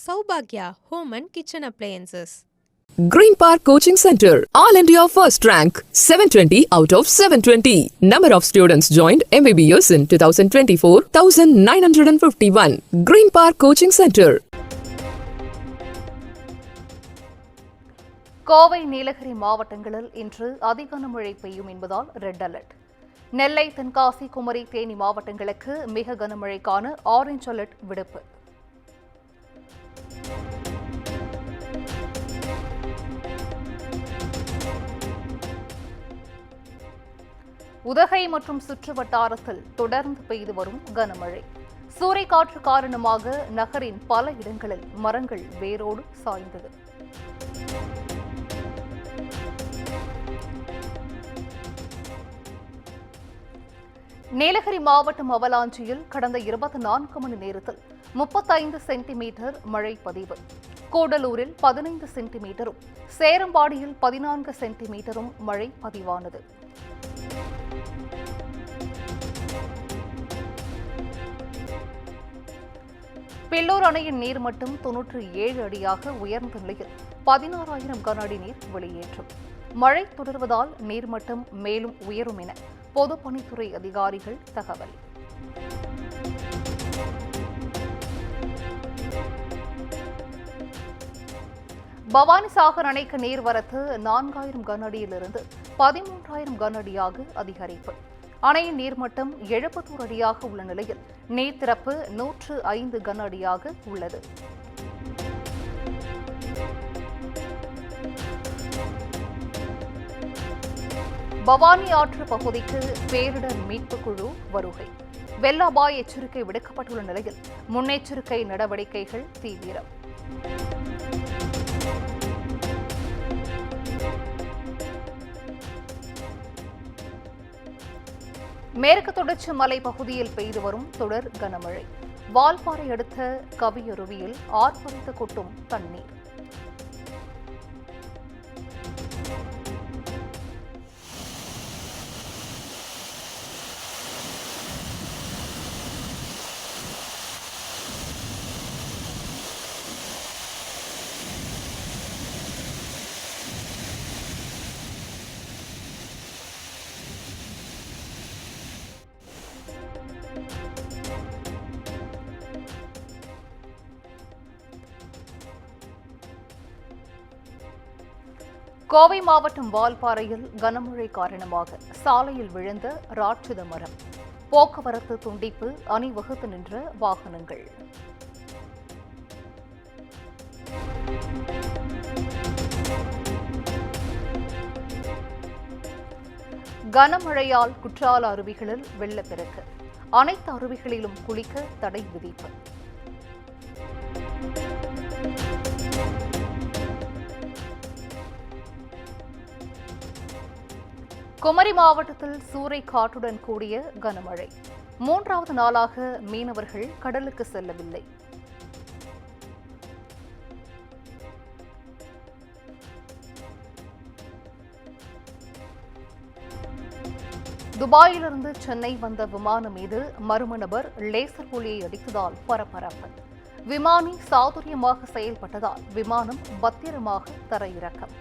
Saubhagya Home and Kitchen Appliances. Green Park Coaching Center, All India First Rank, 720 out of 720. Number of students joined MBBS in 2024, 1951. Green Park Coaching Center. Kovai Nilgiri மாவட்டங்களில் இன்று அதிக கனமழை பெய்யும் என்பதால் red alert. நெல்லை, தென்காசி, குமரி, தேனி மாவட்டங்களுக்கு மிக கனமழைக்கான orange alert விடுப்பு. உதகை மற்றும் சுற்று வட்டாரத்தில் தொடர்ந்து பெய்து வரும் கனமழை. சூறைக்காற்று காரணமாக நகரின் பல இடங்களில் மரங்கள் வேரோடு சாய்ந்தது. நீலகிரி மாவட்டம் அவலாஞ்சியில் கடந்த 24 மணி நேரத்தில் 35 சென்டிமீட்டர் மழை பதிவு. கூடலூரில் 15 சென்டிமீட்டரும், சேரம்பாடியில் 14 சென்டிமீட்டரும் மழை பதிவானது. பில்லூர் அணையின் நீர்மட்டம் 97 அடியாக உயர்ந்த நிலையில் 16,000 கன அடி நீர் வெளியேற்றம். மழை தொடர்வதால் நீர்மட்டம் மேலும் உயரும் என பொதுப்பணித்துறை அதிகாரிகள் தகவல். பவானிசாகர் அணைக்கு நீர்வரத்து 4,000 கன அடியிலிருந்து 13,000 கன அடியாக அதிகரிப்பு. அணையின் நீர்மட்டம் 71 அடியாக உள்ள நிலையில் நீர் திறப்பு 105 கன அடியாக உள்ளது. பவானி ஆற்று பகுதிக்கு பேரிடர் மீட்புக் குழு வருகை. வெள்ள அபாய எச்சரிக்கை விடுக்கப்பட்டுள்ள நிலையில் முன்னெச்சரிக்கை நடவடிக்கைகள் தீவிரம். மேற்கு தொடர்ச்சி மலை பகுதியில் பெய்து வரும் தொடர் கனமழை. வால்பாறை அடுத்த கவியருவியில் ஆர்ப்பரித்து கொட்டும் தண்ணீர். கோவை மாவட்டம் வால்பாறையில் கனமழை காரணமாக சாலையில் விழுந்த ராட்சத மரம். போக்குவரத்து துண்டிப்பு, அணிவகுத்து நின்ற வாகனங்கள். கனமழையால் குற்றால அருவிகளில் வெள்ளப்பெருக்கு. அனைத்து அருவிகளிலும் குளிக்க தடை விதிப்பு. குமரி மாவட்டத்தில் சூறைக்காற்றுடன் கூடிய கனமழை. 3வது நாளாக மீனவர்கள் கடலுக்கு செல்லவில்லை. துபாயிலிருந்து சென்னை வந்த விமானம் மீது மர்ம நபர் லேசர் ஒளியை அடித்ததால் பரபரப்பு. விமானி சாதுரியமாக செயல்பட்டதால் விமானம் பத்திரமாக தரையிறக்கம்.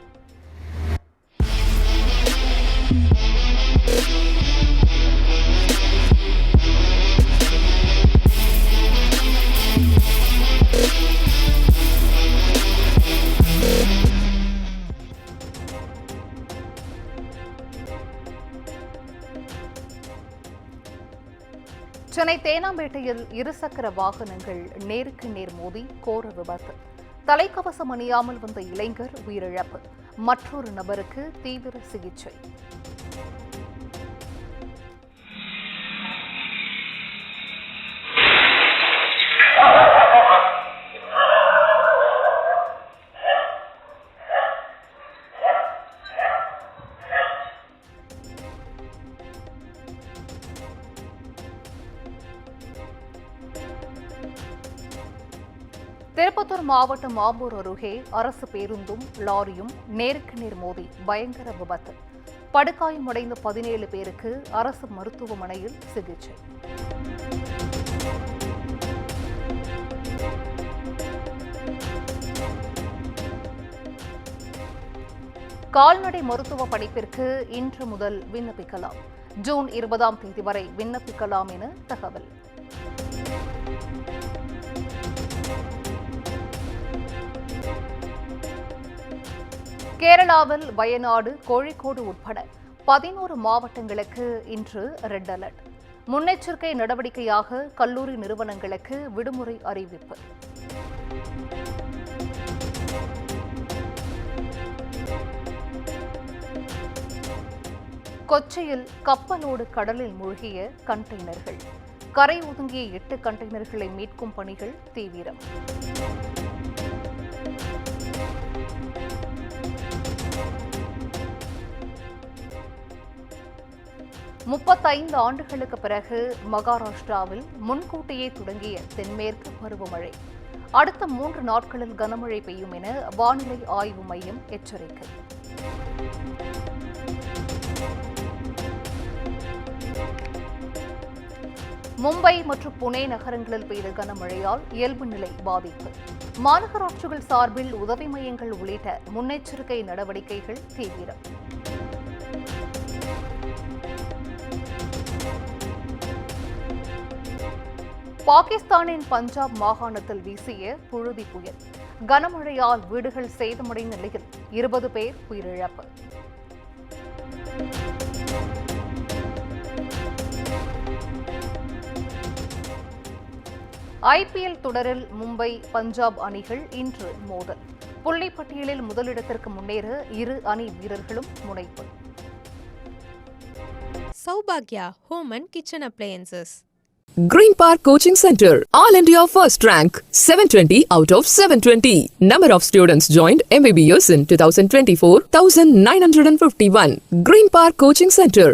சென்னை தேனாம்பேட்டையில் இருசக்கர வாகனங்கள் நேருக்கு நேர் மோதி கோர விபத்து. தலைக்கவசம் அணியாமல் வந்த இளைஞர் உயிரிழப்பு. மற்றொரு நபருக்கு தீவிர சிகிச்சை. திருப்பத்தூர் மாவட்டம் ஆம்பூர் அருகே அரசு பேருந்தும் லாரியும் நேருக்கு நேர் மோதி பயங்கர விபத்து. படுகாயமடைந்த 17 பேருக்கு அரசு மருத்துவமனையில் சிகிச்சை. கால்நடை மருத்துவ படிப்பிற்கு இன்று முதல் விண்ணப்பிக்கலாம். ஜூன் 20ஆம் தேதி வரை விண்ணப்பிக்கலாம் என தகவல். கேரளாவில் வயநாடு, கோழிக்கோடு உட்பட 11 மாவட்டங்களுக்கு இன்று ரெட் அலர்ட். முன்னெச்சரிக்கை நடவடிக்கையாக கல்லூரி நிறுவனங்களுக்கு விடுமுறை அறிவிப்பு. கொச்சியில் கப்பலோடு கடலில் மூழ்கிய கண்டெய்னர்கள். கரை ஒதுங்கிய 8 கண்டெய்னர்களை மீட்கும் பணிகள் தீவிரம். முப்பத்தைந்து ஆண்டுகளுக்கு பிறகு மகாராஷ்டிராவில் முன்கூட்டியே தொடங்கிய தென்மேற்கு பருவமழை. அடுத்த 3 நாட்களில் கனமழை பெய்யும் என வானிலை ஆய்வு மையம் எச்சரிக்கை. மும்பை மற்றும் புனே நகரங்களில் பெய்த கனமழையால் இயல்பு நிலை பாதிப்பு. மாநகராட்சிகள் சார்பில் உதவி மையங்கள் உள்ளிட்ட முன்னெச்சரிக்கை நடவடிக்கைகள் தீவிரம். பாகிஸ்தானின் பஞ்சாப் மாகாணத்தில் வீசிய புழுதி புயல். கனமழையால் வீடுகள் சேதமடைந்த நிலையில் 20 பேர் உயிரிழப்பு. IPL தொடரில் மும்பை, பஞ்சாப் அணிகள் இன்று மோதல். புள்ளிப்பட்டியலில் முதலிடத்திற்கு முன்னேற இரு அணி வீரர்களும் முனைப்பு. Saubhagya Home and Kitchen Appliances. Green Park Coaching Center, All India First Rank, 720 out of 720. Number of students joined MBBS in 2024, 1951. Green Park Coaching Center.